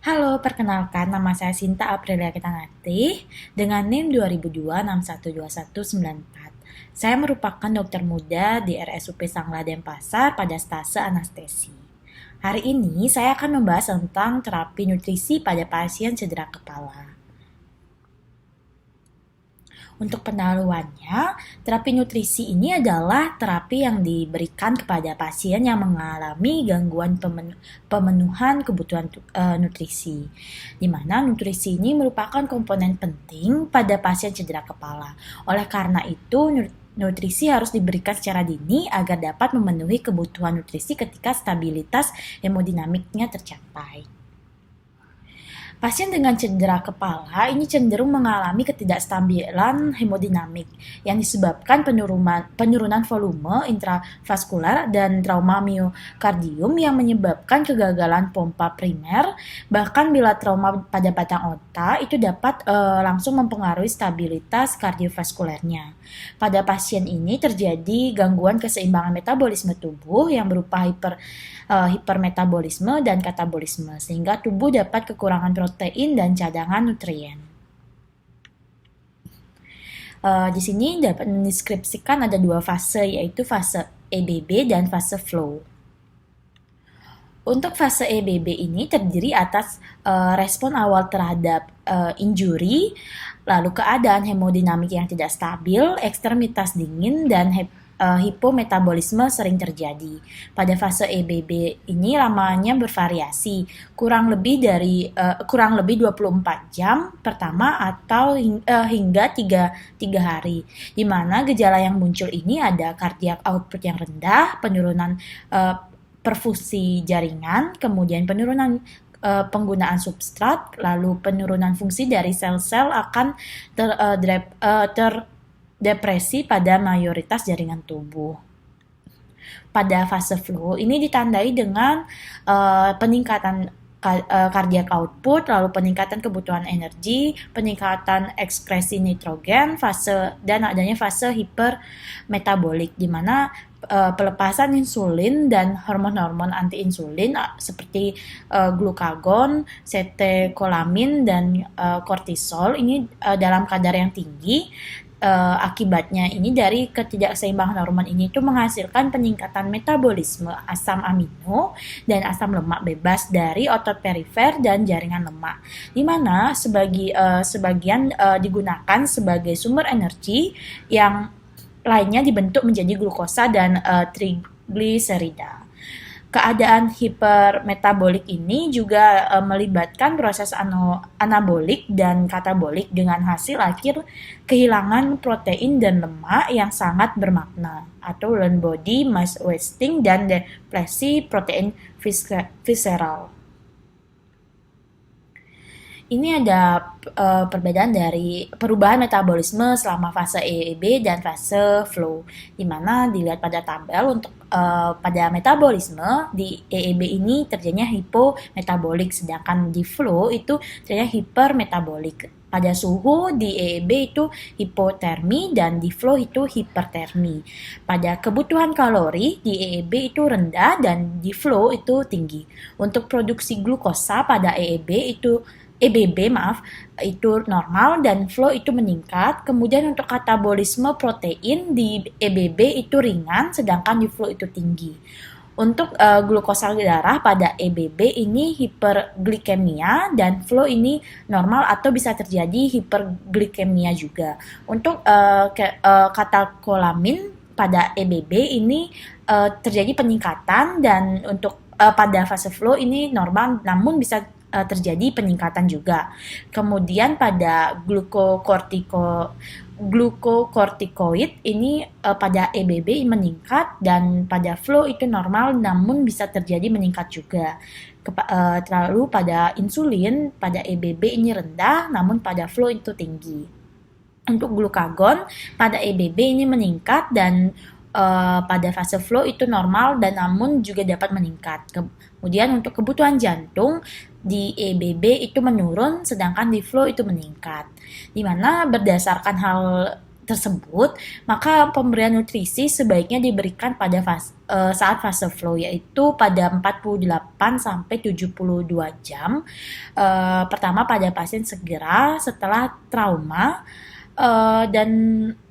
Halo, perkenalkan nama saya Sinta Aprilia Kitanati dengan NIM 2002612194. Saya merupakan dokter muda di RSUP Sangla Denpasar pada stase anestesi. Hari ini saya akan membahas tentang terapi nutrisi pada pasien cedera kepala. Untuk pendahuluannya, terapi nutrisi ini adalah terapi yang diberikan kepada pasien yang mengalami gangguan pemenuhan kebutuhan nutrisi, di mana nutrisi ini merupakan komponen penting pada pasien cedera kepala. Oleh karena itu, nutrisi harus diberikan secara dini agar dapat memenuhi kebutuhan nutrisi ketika stabilitas hemodinamiknya tercapai. Pasien dengan cedera kepala ini cenderung mengalami ketidakstabilan hemodinamik yang disebabkan penurunan volume intravaskular dan trauma miokardium yang menyebabkan kegagalan pompa primer. Bahkan bila trauma pada batang otak itu dapat langsung mempengaruhi stabilitas kardiovaskulernya. Pada pasien ini terjadi gangguan keseimbangan metabolisme tubuh yang berupa hipermetabolisme dan katabolisme, sehingga tubuh dapat kekurangan protein dan cadangan nutrien. Di sini dapat mendeskripsikan ada dua fase, yaitu fase EBB dan fase flow. Untuk fase EBB ini terdiri atas respon awal terhadap injury, lalu keadaan hemodinamik yang tidak stabil, ekstremitas dingin, dan hipometabolisme sering terjadi. Pada fase EBB ini lamanya bervariasi, kurang lebih 24 jam pertama atau hingga 3 hari. Di mana gejala yang muncul ini ada cardiac output yang rendah, penurunan perfusi jaringan, kemudian penurunan penggunaan substrat, lalu penurunan fungsi dari sel-sel akan terdepresi pada mayoritas jaringan tubuh. Pada fase flow ini ditandai dengan peningkatan cardiac output, lalu peningkatan kebutuhan energi, peningkatan ekskresi nitrogen, dan adanya fase hipermetabolik, di mana pelepasan insulin dan hormon-hormon anti-insulin seperti glukagon, setekolamin, dan kortisol ini dalam kadar yang tinggi. Akibatnya ini dari ketidakseimbangan hormon ini itu menghasilkan peningkatan metabolisme asam amino dan asam lemak bebas dari otot perifer dan jaringan lemak, di mana sebagian digunakan sebagai sumber energi, yang lainnya dibentuk menjadi glukosa dan trigliserida. Keadaan hipermetabolik ini juga melibatkan proses anabolik dan katabolik dengan hasil akhir kehilangan protein dan lemak yang sangat bermakna, atau lean body mass wasting dan depresi protein visceral. Ini ada perbedaan dari perubahan metabolisme selama fase EEB dan fase flow, di mana dilihat pada tabel. Untuk pada metabolisme di EEB ini terjadinya hipometabolik, sedangkan di flow itu terjadinya hipermetabolik. Pada suhu di EEB itu hipotermi dan di flow itu hipertermi. Pada kebutuhan kalori di EEB itu rendah dan di flow itu tinggi. Untuk produksi glukosa pada EBB itu normal dan flow itu meningkat. Kemudian untuk katabolisme protein di EBB itu ringan, sedangkan di flow itu tinggi. Untuk glukosa darah pada EBB ini hiperglikemia dan flow ini normal atau bisa terjadi hiperglikemia juga. Untuk katekolamin pada EBB ini terjadi peningkatan, dan untuk pada fase flow ini normal namun bisa terjadi peningkatan juga. Kemudian pada glukokortikoid ini pada EBB meningkat, dan pada flow itu normal namun bisa terjadi meningkat juga. Lalu pada insulin pada EBB ini rendah namun pada flow itu tinggi. Untuk glukagon pada EBB ini meningkat, dan pada fase flow itu normal dan namun juga dapat meningkat. Kemudian untuk kebutuhan jantung di EBB itu menurun, sedangkan di flow itu meningkat. Di mana berdasarkan hal tersebut, maka pemberian nutrisi sebaiknya diberikan pada saat fase flow, yaitu pada 48 sampai 72 jam. Pertama pada pasien segera setelah trauma dan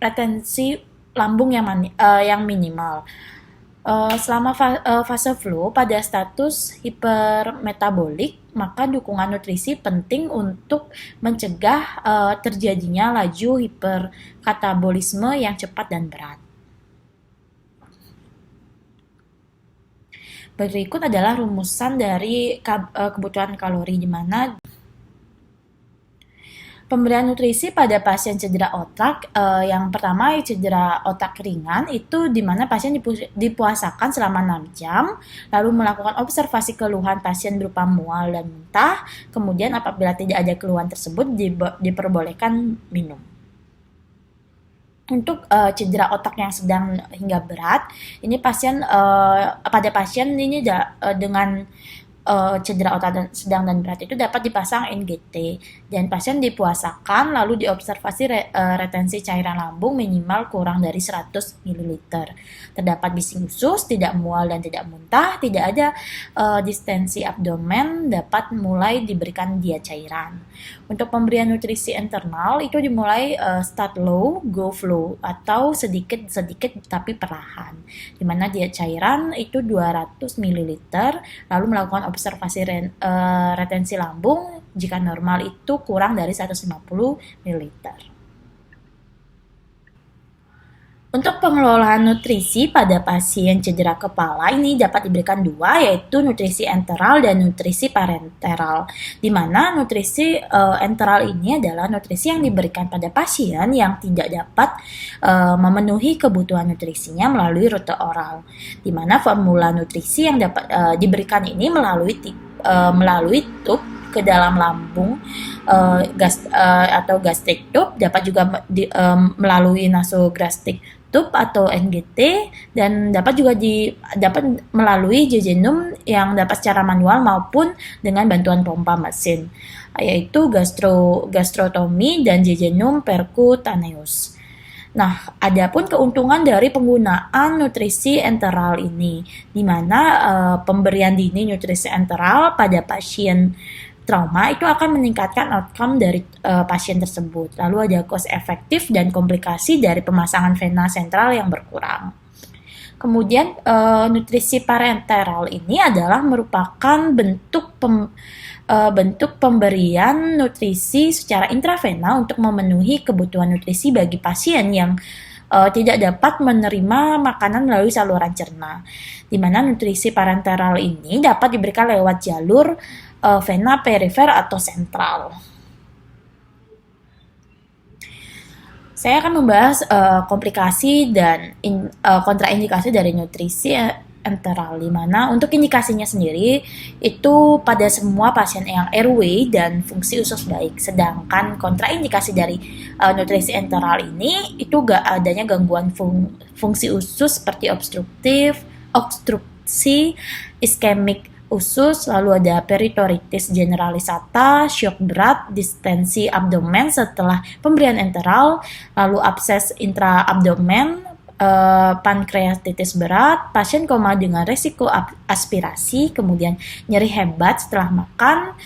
retensi lambung yang minimal. Selama fase flow pada status hipermetabolik, maka dukungan nutrisi penting untuk mencegah terjadinya laju hiperkatabolisme yang cepat dan berat. Berikut adalah rumusan dari kebutuhan kalori, di mana pemberian nutrisi pada pasien cedera otak, yang pertama cedera otak ringan, itu di mana pasien dipuasakan selama 6 jam, lalu melakukan observasi keluhan pasien berupa mual dan muntah, kemudian apabila tidak ada keluhan tersebut diperbolehkan minum. Untuk cedera otak yang sedang hingga berat, ini pada pasien ini dengan cedera otak sedang dan berat itu dapat dipasang NGT, dan pasien dipuasakan lalu diobservasi retensi cairan lambung minimal kurang dari 100 ml. Terdapat bising usus, tidak mual dan tidak muntah, tidak ada distensi abdomen, dapat mulai diberikan diet cairan. Untuk pemberian nutrisi internal itu dimulai start low, go flow, atau sedikit-sedikit tapi perlahan, di mana diet cairan itu 200 ml, lalu melakukan observasi retensi lambung jika normal itu kurang dari 150 ml. Untuk pengelolaan nutrisi pada pasien cedera kepala ini dapat diberikan dua, yaitu nutrisi enteral dan nutrisi parenteral. Di mana nutrisi enteral ini adalah nutrisi yang diberikan pada pasien yang tidak dapat memenuhi kebutuhan nutrisinya melalui rute oral. Di mana formula nutrisi yang dapat diberikan ini melalui tub ke dalam lambung atau gastric tube, dapat juga melalui nasogastric tube atau NGT, dan dapat juga dapat melalui jejunum yang dapat secara manual maupun dengan bantuan pompa mesin, yaitu gastrotomi dan jejunum percutaneous. Nah, adapun keuntungan dari penggunaan nutrisi enteral ini, di mana pemberian dini nutrisi enteral pada pasien trauma itu akan meningkatkan outcome dari pasien tersebut. Lalu ada cost efektif dan komplikasi dari pemasangan vena sentral yang berkurang. Kemudian nutrisi parenteral ini adalah merupakan bentuk pemberian nutrisi secara intravena untuk memenuhi kebutuhan nutrisi bagi pasien yang tidak dapat menerima makanan melalui saluran cerna, di mana nutrisi parenteral ini dapat diberikan lewat jalur vena perifer atau sentral. Saya akan membahas komplikasi dan kontraindikasi dari nutrisi enteral, di mana untuk indikasinya sendiri itu pada semua pasien yang airway dan fungsi usus baik, sedangkan kontraindikasi dari nutrisi enteral ini itu adanya gangguan fungsi usus seperti obstruksi iskemik usus, lalu ada peritoritis generalisata, syok berat, distensi abdomen setelah pemberian enteral, lalu abses intraabdomen, pankreatitis berat, pasien koma dengan resiko aspirasi, kemudian nyeri hebat setelah makan,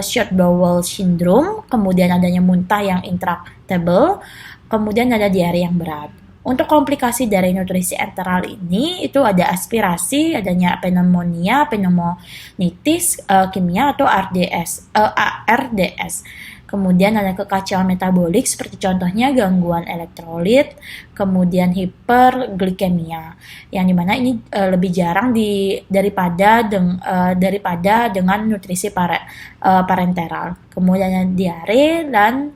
short bowel syndrome, kemudian adanya muntah yang intractable, kemudian ada diare yang berat. Untuk komplikasi dari nutrisi enteral ini itu ada aspirasi, adanya pneumonia, pneumonitis kimia atau ARDS. Kemudian ada kekacauan metabolik seperti contohnya gangguan elektrolit, kemudian hiperglikemia, yang dimana ini lebih jarang daripada dengan nutrisi parenteral. Kemudian ada diare dan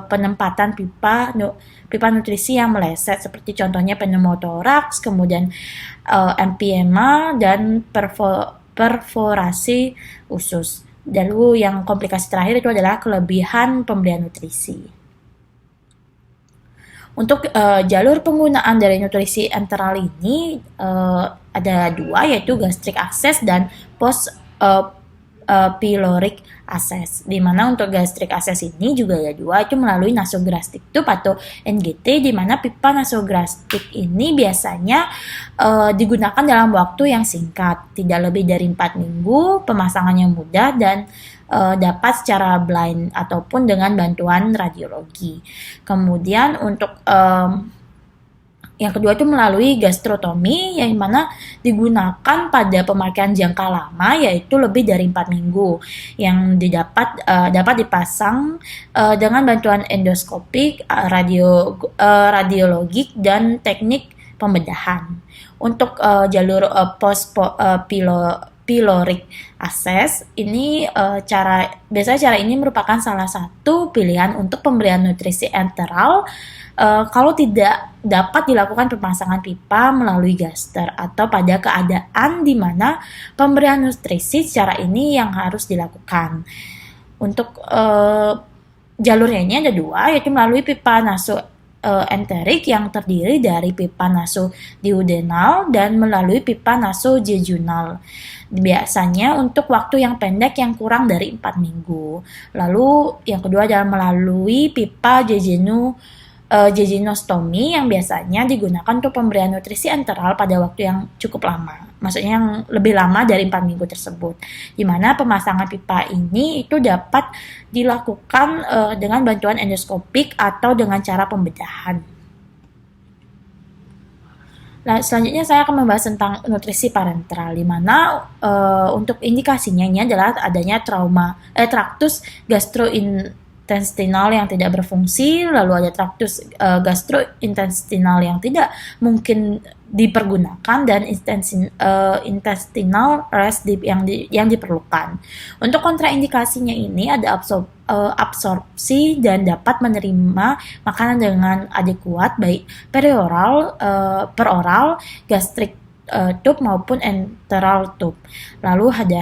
penempatan pipa nutrisi yang meleset seperti contohnya pneumotoraks, kemudian emphysema dan perforasi usus. Lalu yang komplikasi terakhir itu adalah kelebihan pemberian nutrisi. Untuk jalur penggunaan dari nutrisi enteral ini ada dua, yaitu gastric access dan pyloric access, di mana untuk gastric access ini juga ada dua, itu melalui nasogastric tube atau NGT, di mana pipa nasogastric ini biasanya digunakan dalam waktu yang singkat, tidak lebih dari 4 minggu, pemasangannya mudah dan dapat secara blind ataupun dengan bantuan radiologi. Kemudian untuk yang kedua itu melalui gastrotomi, yang mana digunakan pada pemakaian jangka lama, yaitu lebih dari 4 minggu, yang dapat dipasang dengan bantuan endoskopik, radiologik, dan teknik pembedahan. Untuk jalur pyloric access ini biasanya cara ini merupakan salah satu pilihan untuk pemberian nutrisi enteral kalau tidak dapat dilakukan pemasangan pipa melalui gaster atau pada keadaan di mana pemberian nutrisi secara ini yang harus dilakukan. Untuk jalurnya ini ada dua, yaitu melalui pipa nasoenterik yang terdiri dari pipa nasoduodenal dan melalui pipa nasojejunal. Biasanya untuk waktu yang pendek yang kurang dari 4 minggu. Lalu yang kedua adalah melalui pipa jejunostomi yang biasanya digunakan untuk pemberian nutrisi enteral pada waktu yang cukup lama. Maksudnya yang lebih lama dari 4 minggu tersebut. Di mana pemasangan pipa ini itu dapat dilakukan dengan bantuan endoskopik atau dengan cara pembedahan. Nah, selanjutnya saya akan membahas tentang nutrisi parenteral, di mana untuk indikasinya ini adalah adanya traktus gastrointestinal yang tidak berfungsi, lalu ada traktus gastrointestinal yang tidak mungkin dipergunakan, dan intestinal rest yang diperlukan. Untuk kontraindikasinya ini ada absorpsi dan dapat menerima makanan dengan adekuat baik peroral, gastric tube maupun enteral tube. Lalu ada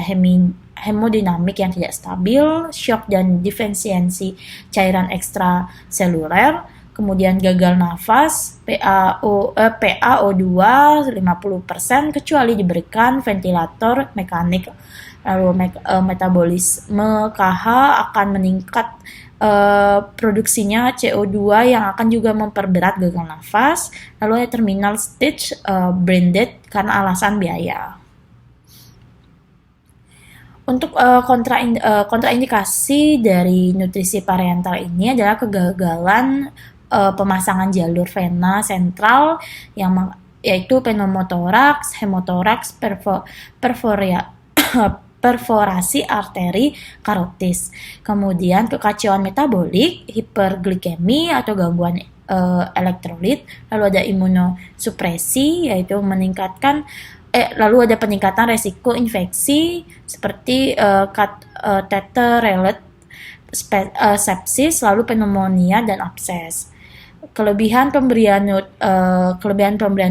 hemodinamik yang tidak stabil, shock dan defisiensi cairan ekstraseluler, kemudian gagal nafas, PaO2 50% kecuali diberikan ventilator mekanik. Lalu metabolisme KH akan meningkat, produksinya CO2 yang akan juga memperberat gagal nafas. Lalu ada terminal stage brain death karena alasan biaya. Untuk kontraindikasi dari nutrisi parenteral ini adalah kegagalan pemasangan jalur vena sentral yaitu pneumotoraks, hemotoraks, perforasi arteri karotis. Kemudian kekacauan metabolik, hiperglikemi atau gangguan elektrolit, lalu ada imunosupresi yaitu lalu ada peningkatan resiko infeksi seperti catheter-related sepsis, lalu pneumonia dan abses. Kelebihan pemberian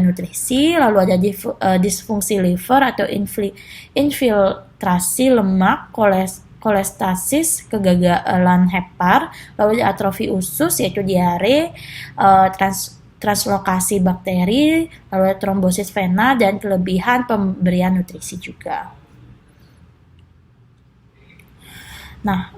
nutrisi, lalu ada disfungsi liver atau infiltrasi lemak, kolestasis, kegagalan hepar, lalu ada atrofi usus yaitu diare, translokasi bakteri, lalu ada trombosis vena, dan kelebihan pemberian nutrisi juga. Nah,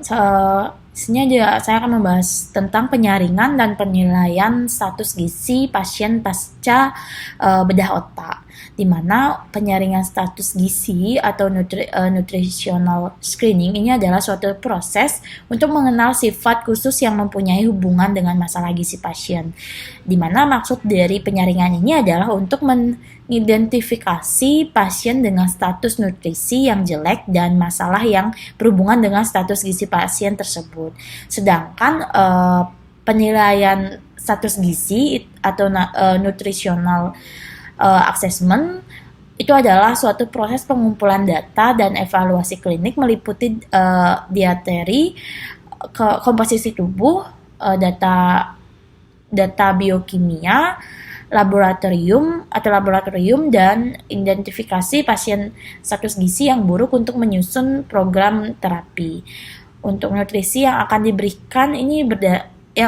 sini aja saya akan membahas tentang penyaringan dan penilaian status gizi pasien pasca bedah otak, di mana penyaringan status gizi atau nutritional screening ini adalah suatu proses untuk mengenal sifat khusus yang mempunyai hubungan dengan masalah gizi pasien, di mana maksud dari penyaringan ini adalah untuk mengidentifikasi pasien dengan status nutrisi yang jelek dan masalah yang berhubungan dengan status gizi pasien tersebut. Sedangkan penilaian status gizi atau nutritional assessment itu adalah suatu proses pengumpulan data dan evaluasi klinik meliputi dietary, komposisi tubuh, data biokimia, laboratorium dan identifikasi pasien status gizi yang buruk untuk menyusun program terapi. Untuk nutrisi yang akan diberikan ini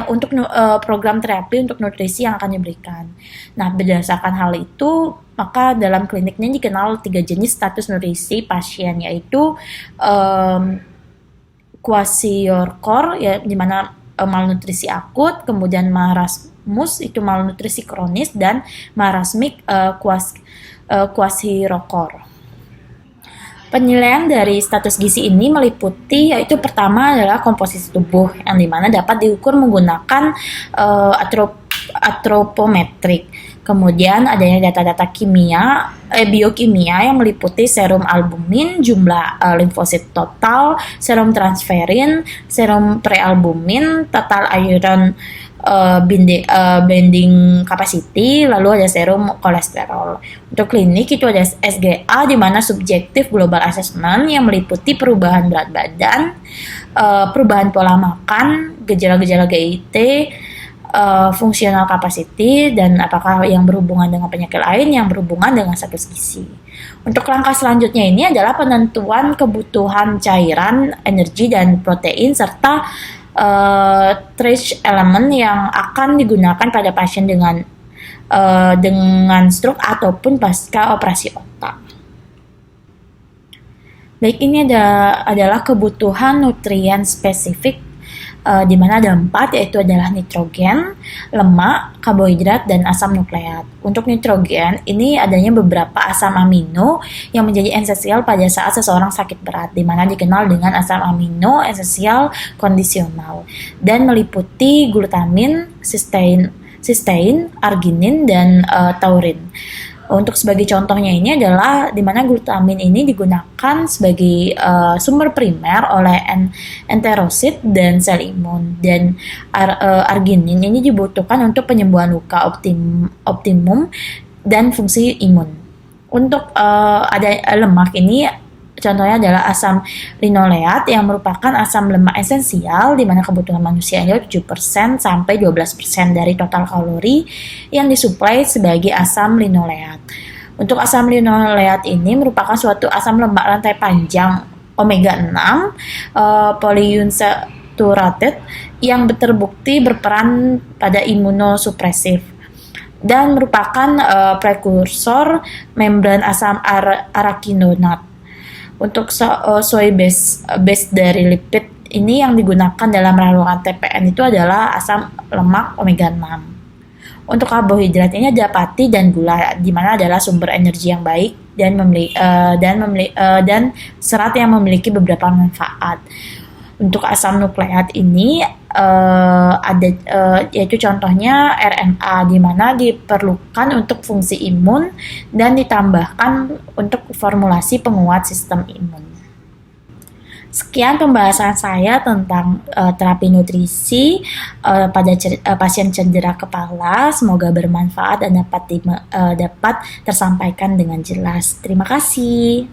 untuk program terapi untuk nutrisi yang akan diberikan. Nah, berdasarkan hal itu maka dalam kliniknya dikenal 3 jenis status nutrisi pasien, yaitu kwashiorkor, ya, di mana malnutrisi akut, kemudian marasmus itu malnutrisi kronis, dan marasmik kwashiorkor. Penilaian dari status gizi ini meliputi, yaitu pertama adalah komposisi tubuh, yang dimana dapat diukur menggunakan antropometrik. Kemudian adanya data-data biokimia yang meliputi serum albumin, jumlah limfosit total, serum transferin, serum prealbumin, total iron binding capacity, lalu ada serum kolesterol. Untuk klinik itu ada SGA, di mana subjektif global assessment yang meliputi perubahan berat badan, perubahan pola makan, gejala-gejala GIT, fungsional capacity, dan apakah yang berhubungan dengan penyakit lain yang berhubungan dengan status gizi. Untuk langkah selanjutnya ini adalah penentuan kebutuhan cairan, energi, dan protein, serta trace element yang akan digunakan pada pasien dengan stroke ataupun pasca operasi otak. Baik, ini adalah kebutuhan nutrien spesifik, di mana ada 4, yaitu adalah nitrogen, lemak, karbohidrat, dan asam nukleat. Untuk nitrogen, ini adanya beberapa asam amino yang menjadi esensial pada saat seseorang sakit berat, di mana dikenal dengan asam amino esensial kondisional, dan meliputi glutamin, sistein, arginin, dan taurin. Untuk sebagai contohnya ini adalah di mana glutamin ini digunakan sebagai sumber primer oleh enterosit dan sel imun, dan arginin ini dibutuhkan untuk penyembuhan luka optimum dan fungsi imun. Untuk ada lemak ini, contohnya adalah asam linoleat yang merupakan asam lemak esensial, di mana kebutuhan manusia adalah 7% sampai 12% dari total kalori yang disuplai sebagai asam linoleat. Untuk asam linoleat ini merupakan suatu asam lemak rantai panjang omega 6 polyunsaturated yang terbukti berperan pada imunosupresif dan merupakan prekursor membran asam arakinonat. Untuk soy base dari lipid ini yang digunakan dalam raluan TPN itu adalah asam lemak omega 6. Untuk karbohidrat ini ada pati dan gula, di mana adalah sumber energi yang baik dan serat yang memiliki beberapa manfaat. Untuk asam nukleat ini yaitu contohnya RNA, di mana diperlukan untuk fungsi imun dan ditambahkan untuk formulasi penguat sistem imun. Sekian pembahasan saya tentang terapi nutrisi pada pasien cedera kepala. Semoga bermanfaat dan dapat tersampaikan dengan jelas. Terima kasih.